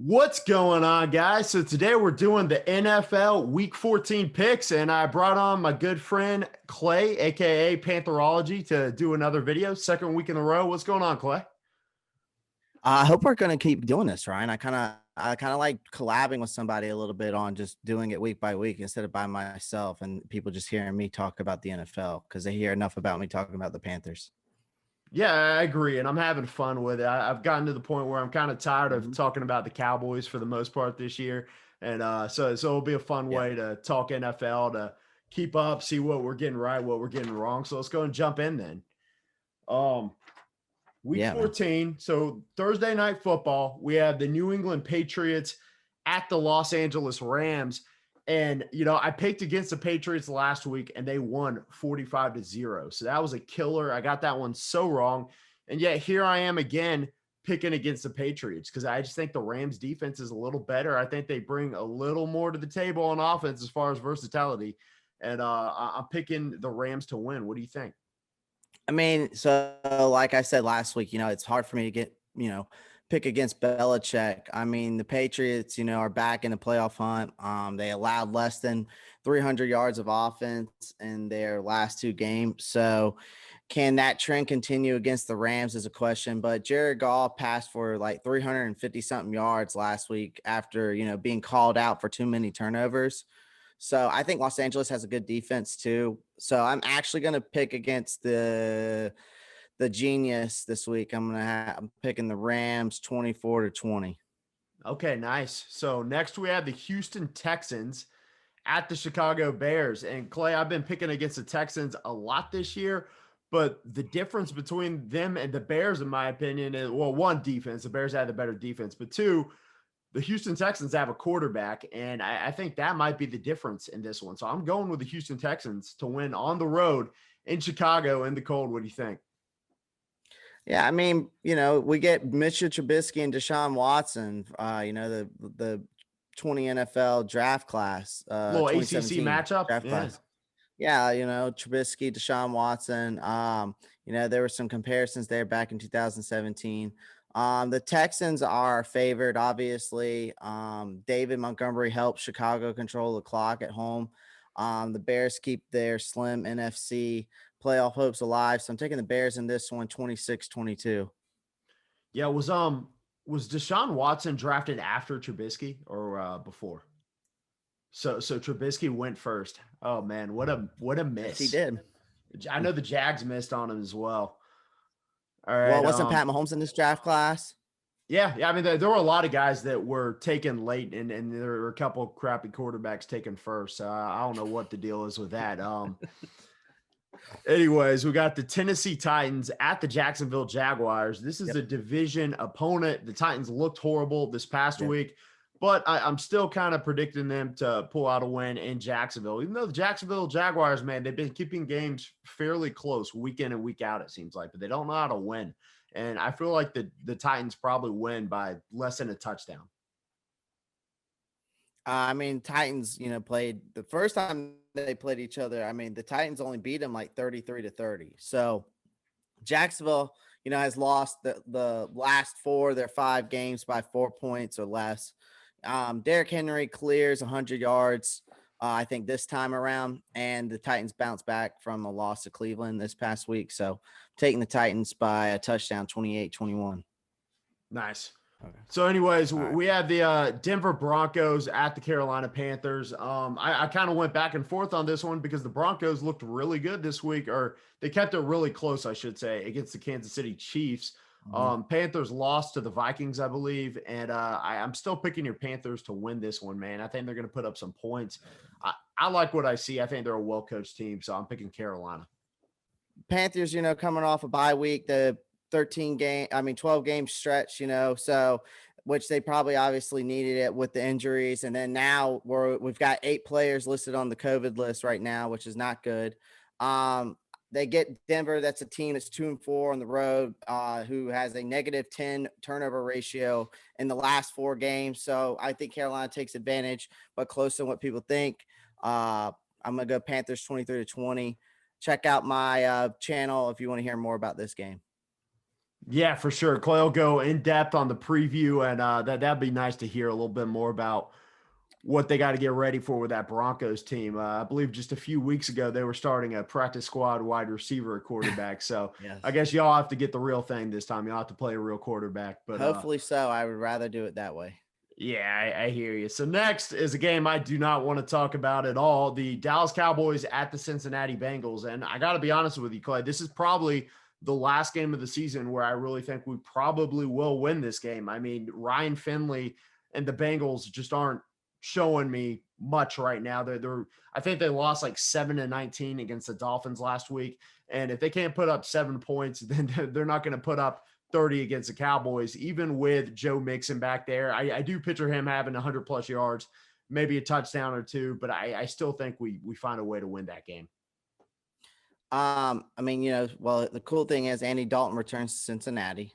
What's going on, guys? So today we're doing the NFL Week 14 picks, and I brought on my good friend Clay, aka Pantherology, to do another video. Second week in a row. What's going on, Clay? I hope we're gonna keep doing this, Ryan. I kind of like collabing with somebody a little bit on just doing it week by week instead of by myself and people just hearing me talk about the NFL because they hear enough about me talking about the Panthers. Yeah, I agree, and I'm having fun with it. I've gotten to the point where I'm kind of tired of Mhm. talking about the Cowboys for the most part this year, and so it'll be a fun Yeah. way to talk NFL to keep up, see what we're getting right, what we're getting wrong. So let's go and jump in then. Um, Week Yeah, man. 14. So Thursday night football, we have the New England Patriots at the Los Angeles Rams. And, I picked against the Patriots last week and they won 45-0. So that was a killer. I got that one so wrong. And yet here I am again picking against the Patriots because I just think the Rams defense is a little better. I think they bring a little more to the table on offense as far as versatility. And I'm picking the Rams to win. What do you think? I mean, so like I said last week, it's hard for me to pick against Belichick. I mean, the Patriots, are back in the playoff hunt. They allowed less than 300 yards of offense in their last two games. So, can that trend continue against the Rams is a question. But Jared Goff passed for like 350 something yards last week after, being called out for too many turnovers. So I think Los Angeles has a good defense too. So I'm actually going to pick against the genius this week. I'm picking the Rams 24-20. Okay, nice. So next we have the Houston Texans at the Chicago Bears. And Clay, I've been picking against the Texans a lot this year, but the difference between them and the Bears, in my opinion, is well, one, defense. The Bears had the better defense, but two, the Houston Texans have a quarterback, and I think that might be the difference in this one. So I'm going with the Houston Texans to win on the road in Chicago in the cold. What do you think? Yeah, I mean, we get Mitchell Trubisky and Deshaun Watson, the 20 NFL draft class, Little ACC 2017 matchup. draft Yeah. class. Yeah, Trubisky, Deshaun Watson. There were some comparisons there back in 2017. The Texans are favored, obviously. David Montgomery helped Chicago control the clock at home. The Bears keep their slim NFC playoff hopes alive. So I'm taking the Bears in this one, 26-22. Yeah, was Deshaun Watson drafted after Trubisky or before? So Trubisky went first. Oh man, what a Yes, he miss. did. I know the Jags missed on him as well. All right. Well, wasn't Pat Mahomes in this draft class? Yeah. I mean, there were a lot of guys that were taken late, and there were a couple of crappy quarterbacks taken first. So I don't know what the deal is with that. Anyways, we got the Tennessee Titans at the Jacksonville Jaguars. This is Yep. a division opponent. The Titans looked horrible this past Yep. week, but I'm still kind of predicting them to pull out a win in Jacksonville. Even though the Jacksonville Jaguars, man, they've been keeping games fairly close week in and week out, it seems like, but they don't know how to win. And I feel like the Titans probably win by less than a touchdown. I mean, Titans, played the first time they played each other. I mean, the Titans only beat them like 33-30. So Jacksonville, has lost the last four of their 5 games by 4 points or less. Derrick Henry clears 100 yards, I think, this time around, and the Titans bounce back from a loss to Cleveland this past week. So taking the Titans by a touchdown, 28-21. Nice. Okay. So, anyways, All right. we have the Denver Broncos at the Carolina Panthers. I kind of went back and forth on this one because the Broncos looked really good this week, or they kept it really close, I should say, against the Kansas City Chiefs. Mhm. Panthers lost to the Vikings, I believe, and I'm still picking your Panthers to win this one, man. I think they're going to put up some points. I like what I see. I think they're a well-coached team, so I'm picking Carolina. Panthers, coming off a bye week, the 12 game stretch, so which they probably obviously needed it with the injuries. And then now we've got 8 players listed on the COVID list right now, which is not good. They get Denver. That's a team that's 2-4 on the road, who has a -10 turnover ratio in the last 4 games. So I think Carolina takes advantage, but close to what people think. I'm going to go Panthers 23-20. Check out my channel if you want to hear more about this game. Yeah, for sure. Clay will go in depth on the preview, and that'd be nice to hear a little bit more about what they got to get ready for with that Broncos team. I believe just a few weeks ago they were starting a practice squad wide receiver at quarterback. So I Yes. guess y'all have to get the real thing this time. Y'all have to play a real quarterback. But Hopefully so. I would rather do it that way. yeah, I hear you. So next is a game I do not want to talk about at all. The Dallas Cowboys at the Cincinnati Bengals. And I got to be honest with you, Clay, this is probably the last game of the season where I really think we probably will win this game. I mean, Ryan Finley and the Bengals just aren't showing me much right now. I think they lost like 7-19 against the Dolphins last week. And if they can't put up 7 points, then they're not going to put up 30 against the Cowboys, even with Joe Mixon back there. I do picture him having 100 plus yards, maybe a touchdown or two, but I still think we find a way to win that game. I mean, well, the cool thing is Andy Dalton returns to Cincinnati.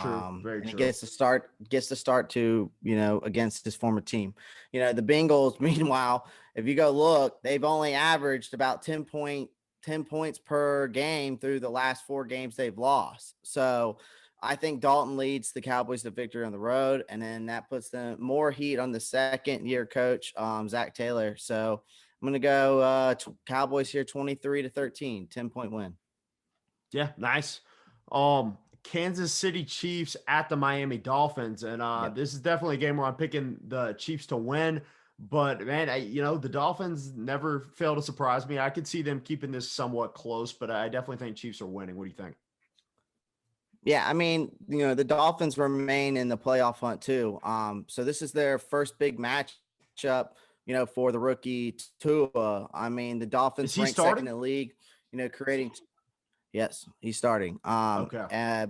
True, very And he true. gets to start to, against his former team. The Bengals, meanwhile, if you go look, they've only averaged about 10 points per game through the last 4 games they've lost. So I think Dalton leads the Cowboys to victory on the road, and then that puts them more heat on the second year coach, Zach Taylor. So I'm going to go Cowboys here 23-13, 10-point win. Yeah, nice. Kansas City Chiefs at the Miami Dolphins, and Yep. this is definitely a game where I'm picking the Chiefs to win. But man, the Dolphins never fail to surprise me. I could see them keeping this somewhat close, but I definitely think Chiefs are winning. What do you think? Yeah, I mean, the Dolphins remain in the playoff hunt too. So this is their first big matchup, for the rookie Tua. I mean, the Is Dolphins he ranked second starting? in the league, creating. Yes, he's starting. Okay.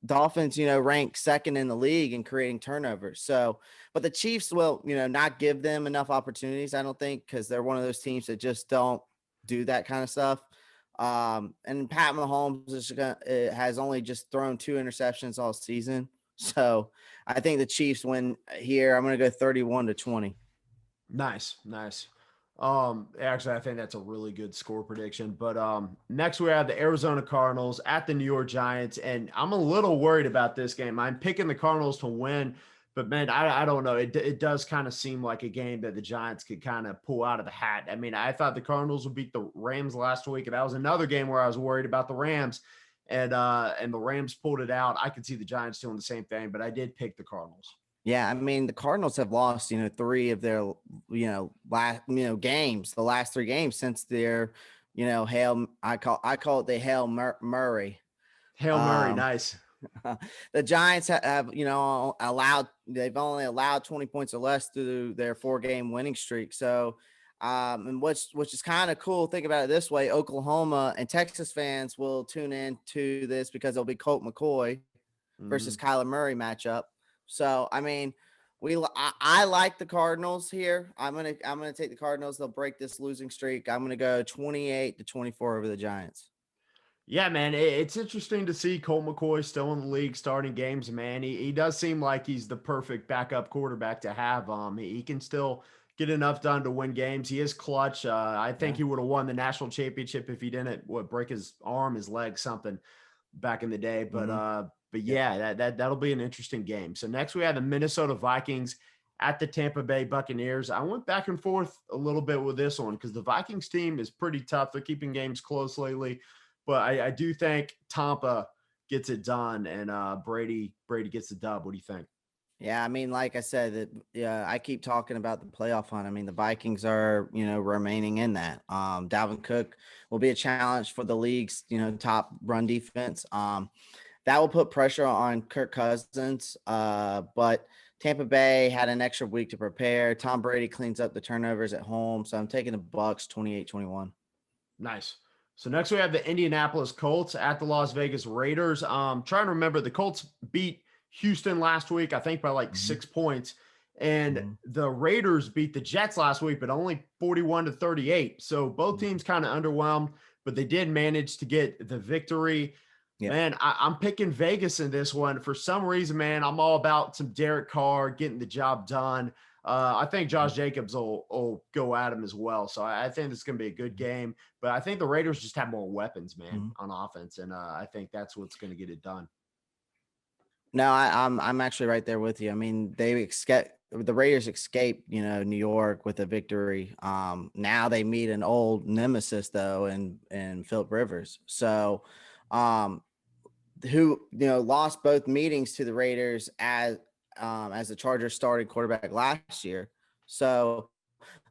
Dolphins, rank second in the league in creating turnovers. So, but the Chiefs will, not give them enough opportunities, I don't think, because they're one of those teams that just don't do that kind of stuff. And Pat Mahomes has only just thrown 2 interceptions all season. So I think the Chiefs win here. I'm going to go 31-20. Nice, nice. Actually, I think that's a really good score prediction. But next we have the Arizona Cardinals at the New York Giants, and I'm a little worried about this game. I'm picking the Cardinals to win, but man, I don't know. It does kind of seem like a game that the Giants could kind of pull out of the hat. I mean, I thought the Cardinals would beat the Rams last week, and that was another game where I was worried about the Rams, and the Rams pulled it out. I could see the Giants doing the same thing, but I did pick the Cardinals. Yeah, I mean the Cardinals have lost, 3 of their, games, the last 3 games since their, hail. I call it the Hail Murray. Hail Murray, Um, nice. the Giants have, they've only allowed 20 points or less through their 4-game winning streak. So, and which is kind of cool. Think about it this way: Oklahoma and Texas fans will tune in to this because it'll be Colt McCoy versus Mhm. Kyler Murray matchup. So, I mean, I like the Cardinals here. I'm gonna take the Cardinals. They'll break this losing streak. I'm gonna go 28-24 over the Giants. Yeah, man, it's interesting to see Colt McCoy still in the league starting games, man. He does seem like he's the perfect backup quarterback to have. He can still get enough done to win games. He is clutch. I think Yeah. he would have won the national championship if he didn't break his arm, his leg, something back in the day. Mm-hmm. But Yep. yeah, that'll be an interesting game. So next we have the Minnesota Vikings at the Tampa Bay Buccaneers. I went back and forth a little bit with this one because the Vikings team is pretty tough. They're keeping games close lately, but I do think Tampa gets it done, and Brady gets the dub. What do you think? Yeah, I mean, like I said, yeah, I keep talking about the playoff hunt. I mean, the Vikings are, remaining in that. Dalvin Cook will be a challenge for the league's, top run defense. That will put pressure on Kirk Cousins. But Tampa Bay had an extra week to prepare. Tom Brady cleans up the turnovers at home, so I'm taking the Bucks 28-21. Nice. So next we have the Indianapolis Colts at the Las Vegas Raiders. Trying to remember, the Colts beat Houston last week, I think by like Mm-hmm. 6 points. And Mm-hmm. the Raiders beat the Jets last week, but only 41-38. So both teams kind of underwhelmed, but they did manage to get the victory. Yep. Man, I'm picking Vegas in this one. For some reason, man, I'm all about some Derek Carr getting the job done. I think Josh Jacobs will go at him as well. So I think it's going to be a good game. But I think the Raiders just have more weapons, man, Mm-hmm. on offense. And I think that's what's going to get it done. No, I'm actually right there with you. I mean, the Raiders escaped, New York with a victory. Now they meet an old nemesis though, and Philip Rivers. So, um, who lost both meetings to the Raiders as the Chargers started quarterback last year. So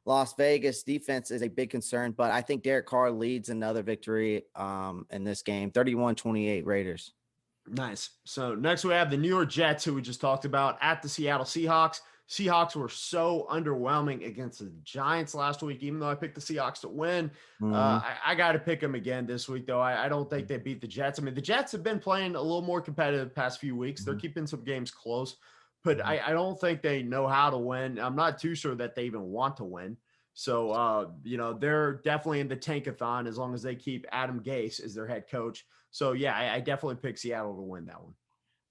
Las Vegas defense is a big concern, but I think Derek Carr leads another victory in this game, 31-28 Raiders. Nice. So next we have the New York Jets, who we just talked about, at the Seattle Seahawks. Seahawks were so underwhelming against the Giants last week, even though I picked the Seahawks to win. Mhm. I got to pick them again this week, though. I don't think they beat the Jets. I mean, the Jets have been playing a little more competitive past few weeks. They're Mhm. keeping some games close, but Mhm. I don't think they know how to win. I'm not too sure that they even want to win. So, they're definitely in the tankathon as long as they keep Adam Gase as their head coach. So yeah, I definitely pick Seattle to win that one.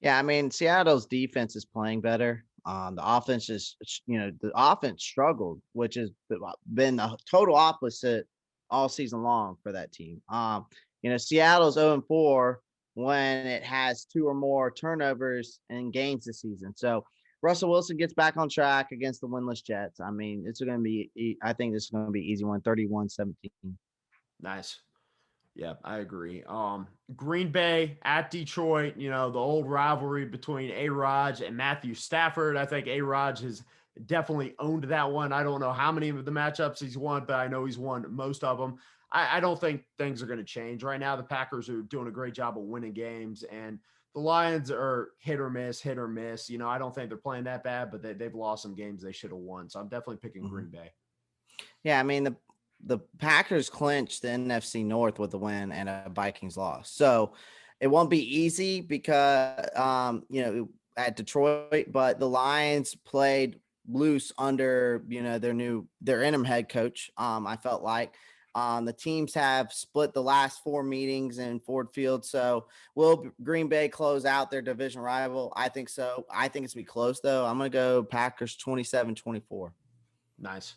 Yeah, I mean, Seattle's defense is playing better. The offense the offense struggled, which has been the total opposite all season long for that team. Seattle's 0-4 when it has two or more turnovers in games this season. So Russell Wilson gets back on track against the winless Jets. I mean, I think this is going to be easy one, 31-17. Nice. Yeah, I agree. Green Bay at Detroit, the old rivalry between A-Rod and Matthew Stafford. I think A-Rod has definitely owned that one. I don't know how many of the matchups he's won, but I know he's won most of them. I don't think things are going to change right now. The Packers are doing a great job of winning games, and the Lions are hit or miss, hit or miss. I don't think they're playing that bad, but they've lost some games they should have won. So I'm definitely picking Mhm. Green Bay. Yeah, I mean the Packers clinched the NFC North with a win and a Vikings loss. So it won't be easy because at Detroit, but the Lions played loose under their interim head coach. I felt like the teams have split the last four meetings in Ford Field. So will Green Bay close out their division rival? I think so. I think it's gonna be close though. I'm gonna go Packers 27-24. Nice.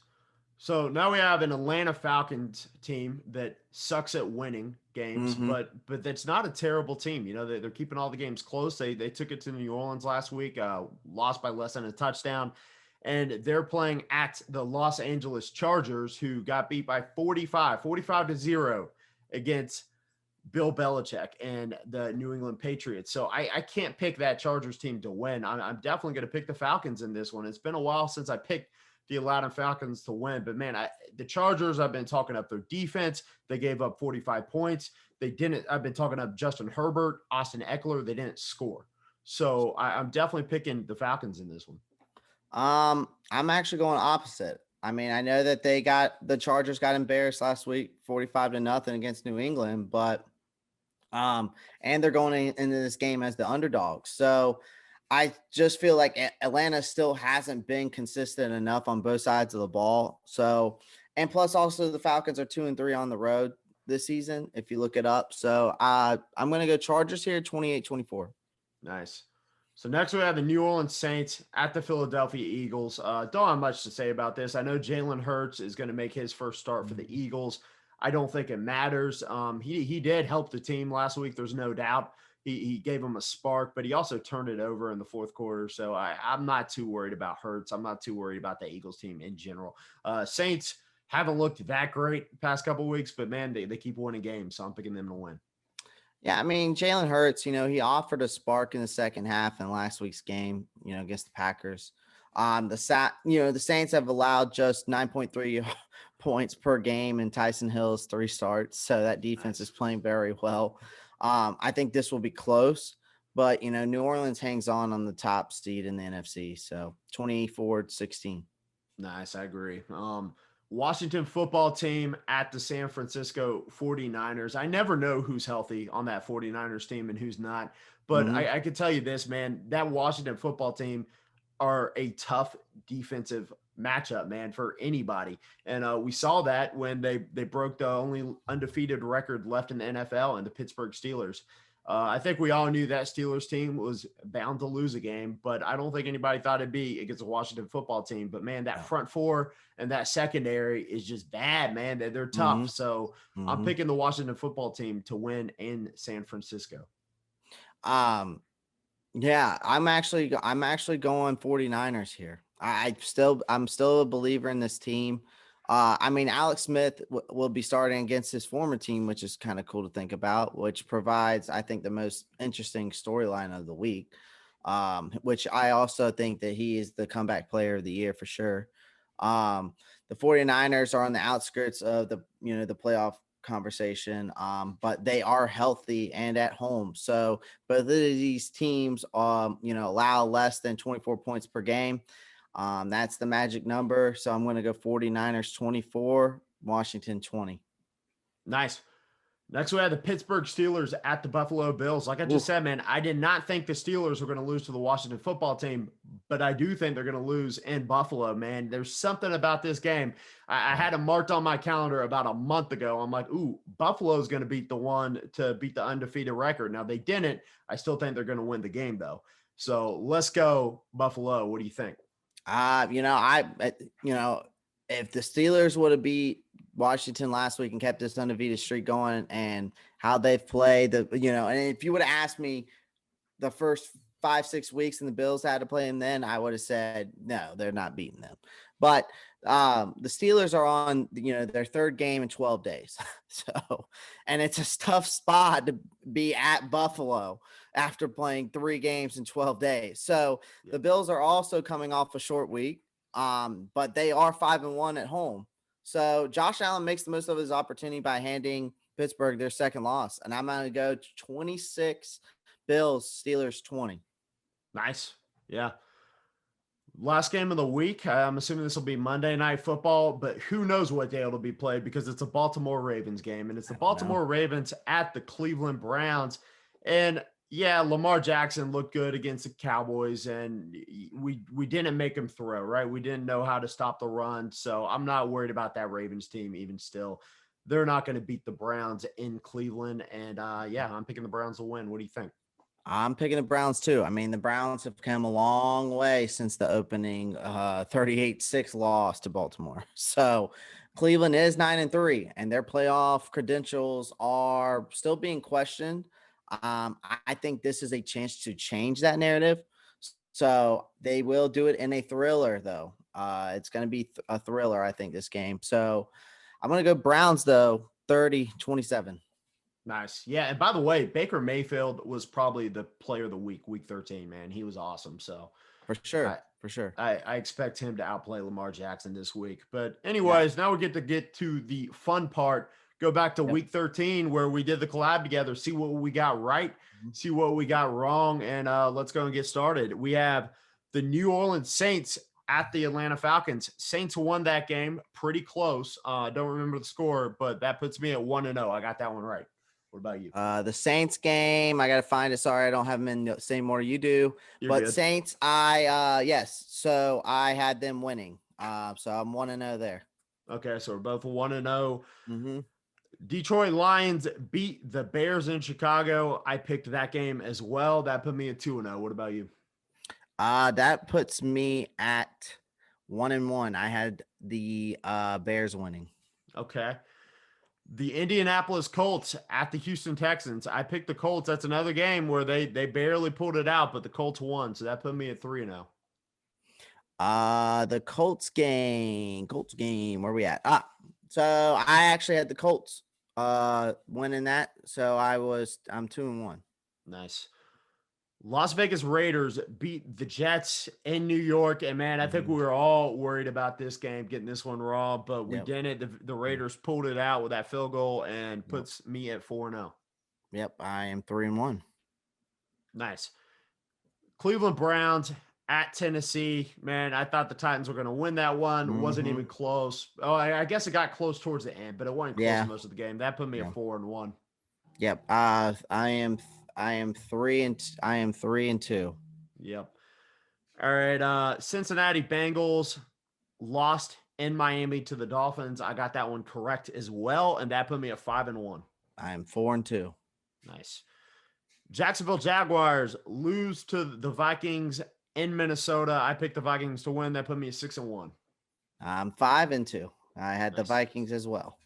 So now we have an Atlanta Falcons team that sucks at winning games, Mm-hmm. but that's not a terrible team. They're keeping all the games close. They took it to New Orleans last week, lost by less than a touchdown, and they're playing at the Los Angeles Chargers, who got beat by 45-0 against Bill Belichick and the New England Patriots. So I can't pick that Chargers team to win. I'm definitely going to pick the Falcons in this one. It's been a while since I picked the Atlanta Falcons to win, but man, the Chargers, I've been talking up their defense. They gave up 45 points. They didn't. I've been talking up Justin Herbert, Austin Eckler. They didn't score. So I'm definitely picking the Falcons in this one. I'm actually going opposite. I mean, I know that the Chargers got embarrassed last week, 45-0 against New England, but and they're going into this game as the underdogs. So I just feel like Atlanta still hasn't been consistent enough on both sides of the ball. So, and plus also the Falcons are 2-3 on the road this season, if you look it up. So I'm going to go Chargers here, 28-24. Nice. So next we have the New Orleans Saints at the Philadelphia Eagles. Don't have much to say about this. I know Jalen Hurts is going to make his first start for the Eagles. I don't think it matters. He did help the team last week. There's no doubt. He gave them a spark, but he also turned it over in the fourth quarter. So I'm not too worried about Hurts. I'm not too worried about the Eagles team in general. Saints haven't looked that great the past couple of weeks, but man, they keep winning games. So I'm picking them to win. Yeah, I mean, Jalen Hurts, he offered a spark in the second half in last week's game, against the Packers. The Saints have allowed just 9.3 points per game in Tyson Hill's three starts. So that defense is Nice. playing very well. I think this will be close, but New Orleans hangs on the top seed in the NFC. So 24-16. Nice, I agree. Washington football team at the San Francisco 49ers. I never know who's healthy on that 49ers team and who's not. But Mm-hmm. I can tell you this, man, that Washington football team are a tough defensive matchup, man, for anybody. And we saw that when they broke the only undefeated record left in the NFL and the Pittsburgh Steelers. I think we all knew that Steelers team was bound to lose a game, but I don't think anybody thought it'd be against a Washington football team. But man, that Yeah. front four and that secondary is just bad, man. They're Mm-hmm. tough. So I'm Mm-hmm. picking the Washington football team to win in San Francisco. Um, Yeah, I'm actually going 49ers here. I'm still a believer in this team. I mean, Alex Smith will be starting against his former team, which is kind of cool to think about, which provides, I think, the most interesting storyline of the week. Which I also think that he is the comeback player of the year for sure. Um, the 49ers are on the outskirts of the playoff conversation, but they are healthy and at home. So both of these teams, allow less than 24 points per game. That's the magic number. So I'm going to go 49ers 24, Washington 20. Nice. Next, we have the Pittsburgh Steelers at the Buffalo Bills. Like I just Oof. said, man, I did not think the Steelers were going to lose to the Washington football team, but I do think they're going to lose in Buffalo, man. There's something about this game. I Yeah. had it marked on my calendar about a month ago. I'm like, ooh, Buffalo's going to beat the one to beat the undefeated record. Now, they didn't. I still think they're going to win the game, though. So let's go, Buffalo. What do you think? Uh, you know, I, uh, you know, if the Steelers would have beat Washington last week and kept this undefeated streak going, and how they've played, and if you would have asked me the first 5-6 weeks and the Bills had to play them, then I would have said no, they're not beating them. But the Steelers are on their third game in 12 days, so, and it's a tough spot to be at Buffalo after playing 3 games in 12 days. So the Yep. Bills are also coming off a short week, but they are 5-1 at home. So Josh Allen makes the most of his opportunity by handing Pittsburgh their second loss, and I'm going to go 26 Bills, Steelers 20. Nice. Yeah. Last game of the week. I'm assuming this will be Monday Night Football, but who knows what day it'll be played because it's a Baltimore Ravens game, and it's the I don't know. Baltimore Ravens at the Cleveland Browns. And yeah, Lamar Jackson looked good against the Cowboys, and we didn't make him throw, right? We didn't know how to stop the run, so I'm not worried about that Ravens team. Even still, they're not going to beat the Browns in Cleveland, and yeah, I'm picking the Browns to win. What do you think? I'm picking the Browns too. I mean, the Browns have come a long way since the opening 38-6 loss to Baltimore. So Cleveland is 9-3, and their playoff credentials are still being questioned. I think this is a chance to change that narrative. So they will do it in a thriller, though. It's going to be a thriller, I think, this game. So I'm going to go Browns, though, 30-27. Nice. Yeah. And by the way, Baker Mayfield was probably the player of the week 13, man. He was awesome. So For I, sure. For sure. I expect him to outplay Lamar Jackson this week. But Yeah. anyways, now we get to the fun part. Go back to Yep. week 13 where we did the collab together, see what we got right, Mhm. see what we got wrong, and let's go and get started. We have the New Orleans Saints at the Atlanta Falcons. Saints won that game pretty close. Don't remember the score, but that puts me at 1-0. I got that one right. What about you? The Saints game, I gotta find it. Sorry, I don't have them in the same order you do. You're But good. Saints, yes. So I had them winning. So I'm 1-0 there. Okay, so we're both 1-0. Mm-hmm. Detroit Lions beat the Bears in Chicago. I picked that game as well. That put me at 2-0. What about you? That puts me at 1-1. I had the Bears winning. Okay. The Indianapolis Colts at the Houston Texans. I picked the Colts. That's another game where they barely pulled it out, but the Colts won. So that put me at 3-0. The Colts game. Colts game. Where we at? So I actually had the Colts winning that. So I'm 2-1. Nice. Las Vegas Raiders beat the Jets in New York. And man, I think Mm-hmm. we were all worried about this game, getting this one wrong, but we Yep. didn't. The Raiders pulled it out with that field goal and Yep. puts me at 4-0. Yep. I am 3-1. Nice. Cleveland Browns at Tennessee. Man, I thought the Titans were going to win that one. Wasn't Mm-hmm. even close. Oh, I guess it got close towards the end, but it wasn't close Yeah. most of the game. That put me Yeah. at 4-1. Yep. I am 3-2. Yep. All right. Cincinnati Bengals lost in Miami to the Dolphins. I got that one correct as well, and that put me at 5-1. I am 4-2. Nice. Jacksonville Jaguars lose to the Vikings in Minnesota. I picked the Vikings to win. That put me at 6-1. I'm 5-2. I had the Nice. Vikings as well.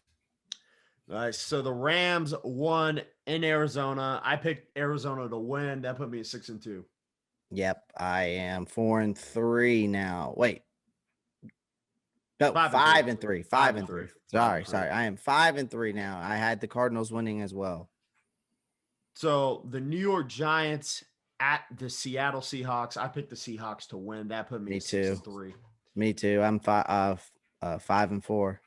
Nice. So the Rams won in Arizona. I picked Arizona to win. That put me at 6-2. Yep, I am 4-3 now. Wait, no, 5-3. 5-3. 5 5 and and 3. 3. 5 Sorry, and 3. sorry. I am 5-3 now. I had the Cardinals winning as well. So the New York Giants at the Seattle Seahawks. I picked the Seahawks to win. That put me Me at 6 too. and 3. Me too. I'm 5-4. 5 and 4.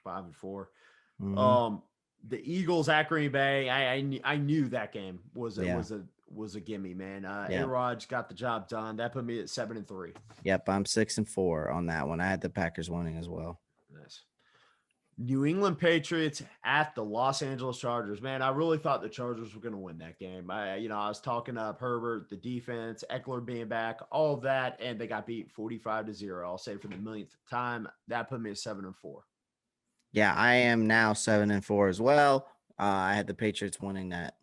Mm-hmm. Um, the Eagles at Green Bay. I knew that game was Yeah. a gimme, man. Yeah. A-Rod's got the job done. That put me at 7 and 3. Yep. I'm 6-4 on that one. I had the Packers winning as well. Nice. New England Patriots at the Los Angeles Chargers. Man, I really thought the Chargers were going to win that game. I was talking up Herbert, the defense, Eckler being back, all of that, and they got beat 45-0. I'll say for the millionth time. That put me at 7 and 4. Yeah, I am now 7-4 as well. I had the Patriots winning that.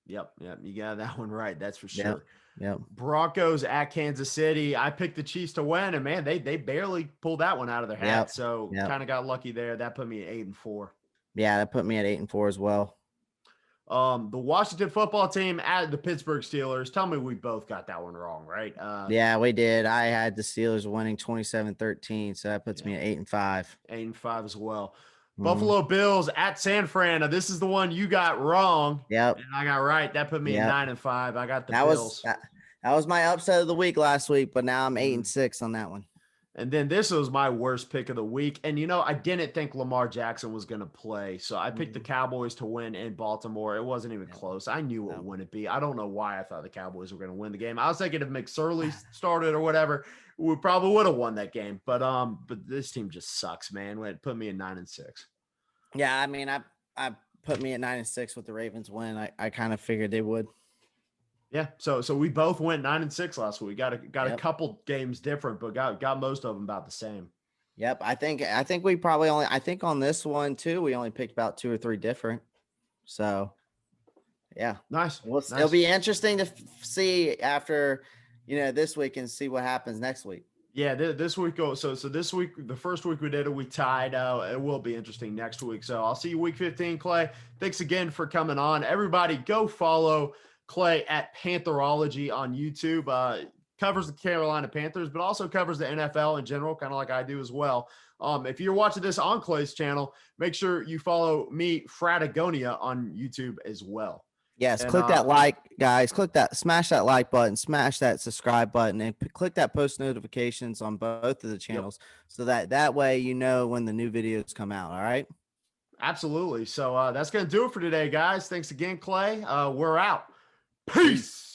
Yep, you got that one right. That's for Yep. sure. Yep. Broncos at Kansas City. I picked the Chiefs to win, and man, they barely pulled that one out of their hat. Yep. So Yep. kind of got lucky there. That put me at 8 and 4. Yeah, that put me at 8-4 as well. The Washington football team at the Pittsburgh Steelers. Tell me we both got that one wrong, right? Yeah, we did. I had the Steelers winning 27-13, so that puts me at 8-5. 8 and 5 as well. Mhm. Buffalo Bills at San Fran. Now, this is the one you got wrong. Yep. And I got right. That put me at 9 and 5. I got the Bills. That was my upset of the week last week, but now I'm 8-6 on that one. And then this was my worst pick of the week. And, I didn't think Lamar Jackson was going to play. So I picked the Cowboys to win in Baltimore. It wasn't even close. I knew it wouldn't be. I don't know why I thought the Cowboys were going to win the game. I was thinking if McSorley started or whatever, we probably would have won that game. But this team just sucks, man. It put me at 9 and 6. Yeah, I mean, I put me at 9 and 6 with the Ravens win. I kind of figured they would. Yeah, so we both went 9 and 6 last week. Got a couple games different, but got most of them about the same. Yep, I think we probably on this one too, we only picked about 2 or 3 different. So, yeah, nice. It'll be interesting to see after this week and see what happens next week. Yeah, this week goes. So this week, the first week we did it, we tied. It will be interesting next week. So I'll see you week 15, Clay. Thanks again for coming on. Everybody, go follow Clay at Pantherology on YouTube. Covers the Carolina Panthers, but also covers the NFL in general, kind of like I do as well. If you're watching this on Clay's channel, make sure you follow me, Fratagonia, on YouTube as well. Yes, click that like, guys. Smash that like button, smash that subscribe button, and click that post notifications on both of the channels so that way when the new videos come out. All right. Absolutely. So that's going to do it for today, guys. Thanks again, Clay. We're out. Peace.